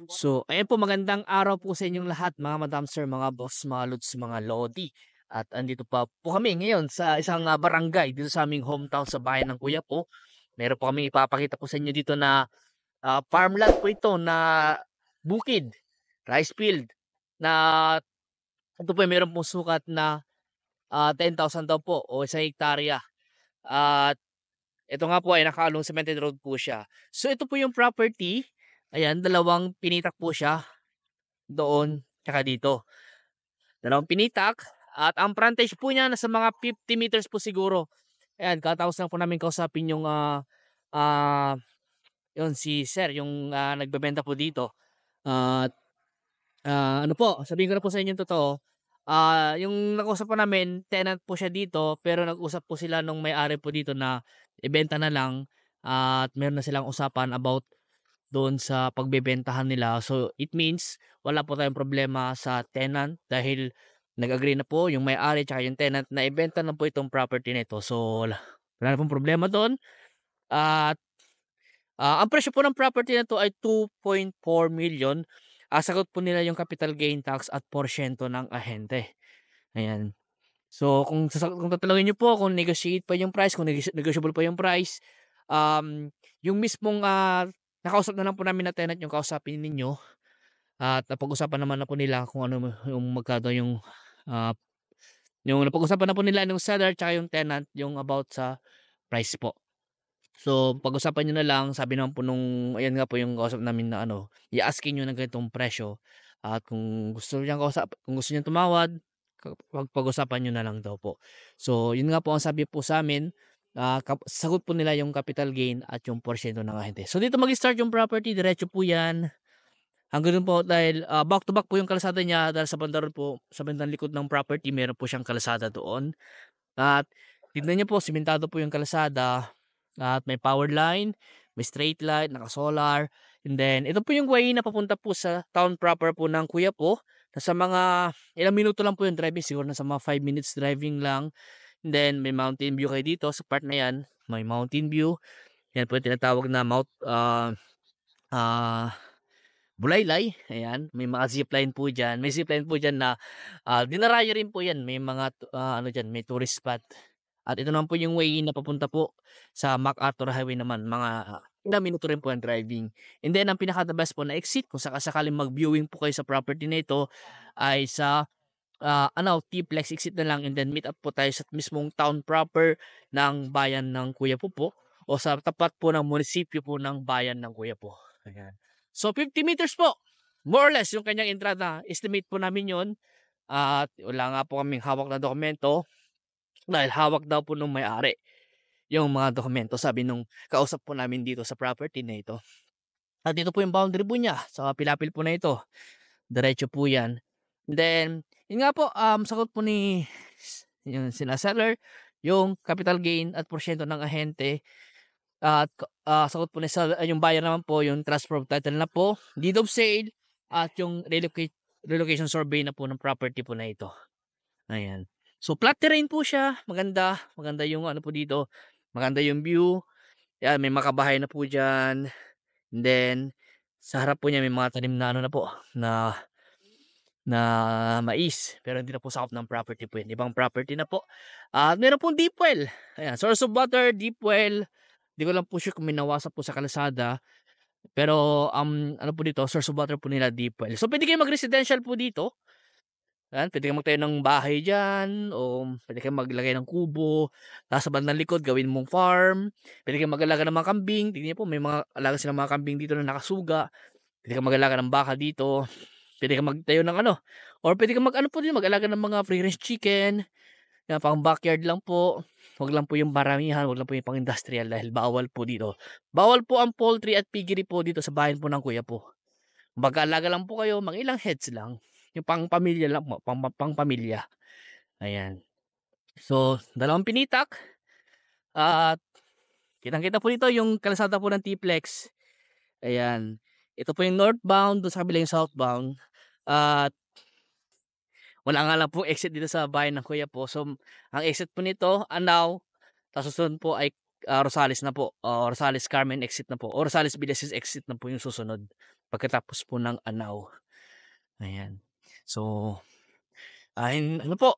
So, ayan po, magandang araw po sa inyong lahat, mga madam sir, mga boss, mga lods, mga lodi. At andito pa po kami ngayon sa isang barangay dito sa aming hometown sa bayan ng Kuya po. Meron po kami ipapakita po sa inyo dito na farmland po ito na bukid, rice field na ito po meron pong sukat na 10,000 daw po o 1 hektarya. At ito nga po ay nakaalong cemented road po siya. So ito po yung property. Ayan, dalawang pinitak po siya doon tsaka dito. Dalawang pinitak at ang frontage po niya nasa mga 50 meters po siguro. Ayan, katapos lang po namin kausapin yung yun si sir, yung nagbebenta po dito. At ano po, sabihin ko na po sa inyo yung totoo. Yung nag-usap po namin, tenant po siya dito, pero nag-usap po sila nung may-ari po dito na ibenta na lang at meron na silang usapan about doon sa pagbebentahan nila. So it means wala po tayong problema sa tenant dahil nag-agree na po yung may-ari tsaka yung tenant na ibenta na po itong property nito. So wala na pong problema doon. At ang presyo po ng property na to ay 2.4 million. Sagot po nila yung capital gain tax at porsyento ng ahente. Ayan. So kung tatanungin niyo po kung negotiate pa yung price, kung negotiable pa yung price, yung mismong nakausap na lang po namin na tenant yung kausapin ninyo at napag-usapan naman na po nila kung ano yung magkano ah, yung napag-usapan na po nila ng seller tsaka yung tenant yung about sa price po. So pag-usapan niyo na lang, sabi naman po nung ayan nga po yung kausap namin na ano, i-asking niyo ng ganitong presyo at kung gusto niyang tumawad, pag-usapan niyo na lang daw po. So yun nga po ang sabi po sa amin, sagot po nila yung capital gain at yung porsyento ng ahente. So dito mag-start yung property, diretso po yan. Hanggang dun po dahil back to back po yung kalsada niya dahil sa banda ron po, sa bandang likod ng property meron po siyang kalsada doon. At tignan niyo po, simentado po yung kalsada at may power line, may straight light, naka-solar. And then ito po yung way na papunta po sa town proper po ng Kuya po. Nasa mga ilang minuto lang po yung driving, siguro nasa mga 5 minutes driving lang. And then may mountain view kayo dito sa part na yan, may mountain view. Yan po yung tinatawag na ah Bulaylay, ayan. May mga zipline po diyan. May zipline po diyan na, dinarayo rin po 'yan. May mga ano diyan, may tourist spot. At ito naman po yung way na papunta po sa MacArthur Highway naman, mga ilang minuto rin po ang driving. And then ang pinaka the best po na exit kung saka-sakaling mag-viewing po kayo sa property na ito ay sa, T-Flex exit na lang and then meet up po tayo sa mismong town proper ng bayan ng Kuya po o sa tapat po ng munisipyo po ng bayan ng Kuya po. Ayan. So 50 meters po, more or less yung kanyang entrada. Estimate po namin yon at wala nga po kaming hawak na dokumento dahil hawak daw po nung may-ari yung mga dokumento, sabi nung kausap po namin dito sa property na ito. At dito po yung boundary po niya sa pilapil po na ito. Diretso po yan. Then, yun nga po, sagot po ni yung sila seller, yung capital gain at porsyento ng ahente. At sagot po ni yung buyer naman po yung transfer of title na po, deed of sale at yung relocation survey na po ng property po na ito. Ayan. So flat terrain po siya, maganda, maganda yung ano po dito, maganda yung view. Yan, may makabahay na po diyan. And then sa harap po niya may mga tanim na ano na po na mais, pero hindi na po sakop ng property po yun. Ibang property na po. At meron pong deep well. Ayan, source of water, deep well. Di ko lang po sure kung may nawasa po sa kalsada. Pero ano po dito, source of water po nila deep well. So pwede kayo mag-residential po dito. Ayan, pwede kayong magtayo ng bahay dyan o pwede kayong maglagay ng kubo. Tapos sa bandang likod, gawin mong farm. Pwede kayong mag-alaga ng mga kambing. Tignan niyo po, may mga alaga silang mga kambing dito na nakasuga. Pwede kayong mag-alaga ng baka dito. Pwede kang magtayo ng ano, or pwede kang mag-ano po din, mag-alaga ng mga free range chicken. Yan, pang backyard lang po. Wag lang po yung maramihan, wag lang po yung pang-industrial dahil bawal po dito. Bawal po ang poultry at piggery po dito sa bayan po ng Kuya po. Mag-aalaga lang po kayo, mga ilang heads lang. Yung pang-pamilya lang po, pang-pamilya. Ayan. So, dalawang pinitak. At kitang-kita po dito yung kalsada po ng T-Flex. Ayan. Ito po yung northbound, doon sa kabila yung southbound. At wala nga lang po exit dito sa bayan ng Kuya po. So, ang exit po nito, Anao. Tapos susunod po ay Rosales na po. Rosales Carmen exit na po. O Rosales Villasis exit na po yung susunod. pagkatapos po ng anaw. Ayan. So, ano po,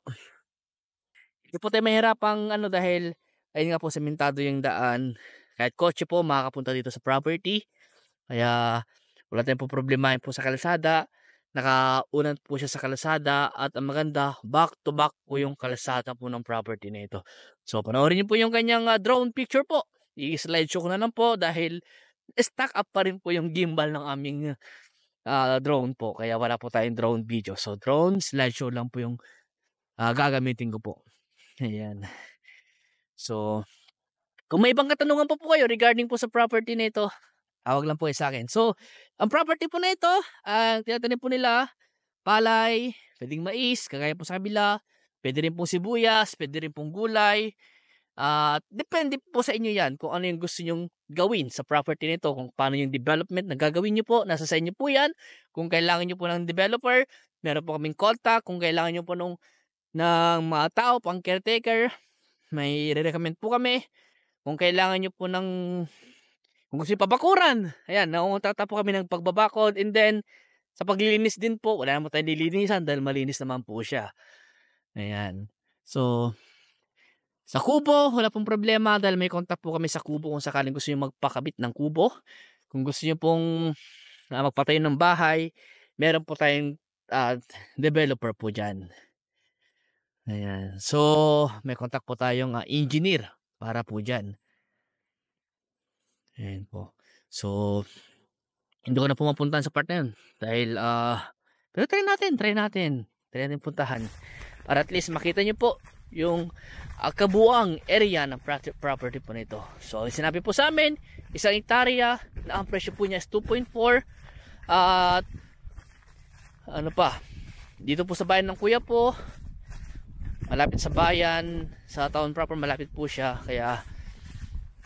hindi po tayo mahirapang ano dahil ayun nga po sementado yung daan. Kahit kotse po makakapunta dito sa property. Kaya wala tayong poproblemahin po sa kalsada. Nakaunan po siya sa kalsada at ang maganda, back to back po yung kalsada po ng property na ito. So panoorin niyo po yung kanyang drone picture po. I-slideshow ko na lang po dahil stack up pa rin po yung gimbal ng aming drone po. Kaya wala po tayong drone video. So drone slideshow lang po yung gagamitin ko po. Ayan. So kung may ibang katanungan po kayo regarding po sa property na ito, tawag lang po kayo sa akin. So, ang property po na ito, tinatanim po nila, palay, pwedeng mais, kagaya po sa kabila, pwede rin pong sibuyas, pwede rin pong gulay. Depende po sa inyo yan kung ano yung gusto nyong gawin sa property nito, kung paano yung development na gagawin nyo po, nasa sa inyo po yan. Kung kailangan nyo po ng developer, meron po kaming contact. Kung kailangan nyo po ng mga tao, pang caretaker, may re-recommend po kami. Kung kailangan nyo po kung gusto nyo pabakuran, ayan, nauunta po kami ng pagbabakod. And then, sa paglilinis din po, wala naman tayong nililinisan dahil malinis naman po siya. Ayan. So, sa kubo, wala pong problema dahil may contact po kami sa kubo kung sakaling gusto nyo magpakabit ng kubo. Kung gusto nyo pong magpatayo ng bahay, meron po tayong developer po dyan. Ayan. So, may contact po tayong engineer para po dyan. Ayan po. So, hindi ko na po mapuntahan sa part na yun. Dahil, pero try natin puntahan. Para at least makita nyo po yung kabuang area ng property po nito. So, sinabi po sa amin, isang hektarya na ang presyo po niya is 2.4. At, ano pa, dito po sa bayan ng kuya po, malapit sa bayan, sa town proper, malapit po siya. Kaya,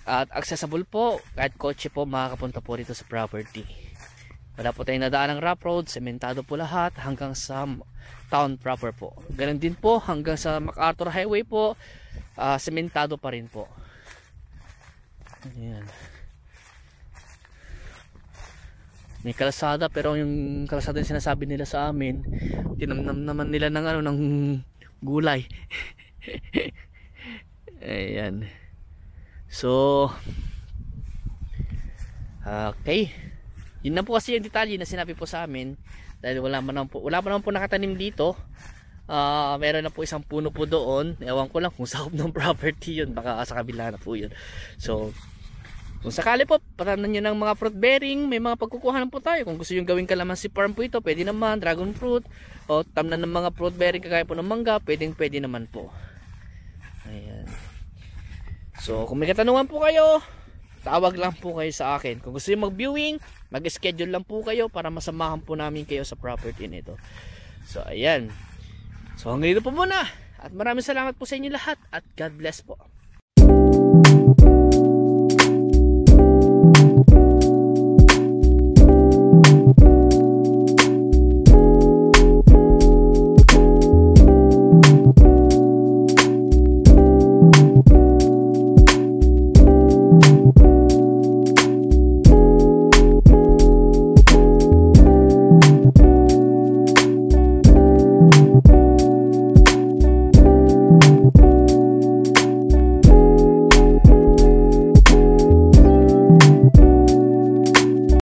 at accessible po, kahit kotse po makakapunta po dito sa property. Wala po tayong nadaan ng rough road, sementado po lahat hanggang sa town proper po. Ganun din po hanggang sa MacArthur Highway po, sementado pa rin po. Ayan. May kalsada pero yung kalsada yung sinasabi nila sa amin, tinamnam naman nila ng gulay. Ayan. So, okay. Yun na po kasi yung detalye na sinabi po sa amin. Dahil wala pa naman po nakatanim dito. Meron na po isang puno po doon. Ewan ko lang kung sakop ng property yun. Baka sa kabila na po yun. So, kung sakali po, patanan nyo ng mga fruit bearing, may mga pagkukuhanan po tayo. Kung gusto yung gawing kalamansi farm po ito, pwede naman. Dragon fruit, o tamnan ng mga fruit bearing kagaya po ng mangga, pwede naman po. Ayan. So, kung may katanungan po kayo, tawag lang po kayo sa akin. Kung gusto nyo mag-viewing, mag-schedule lang po kayo para masamahan po namin kayo sa property nito. So, ayan. So, hanggang dito po muna. At maraming salamat po sa inyo lahat. At God bless po.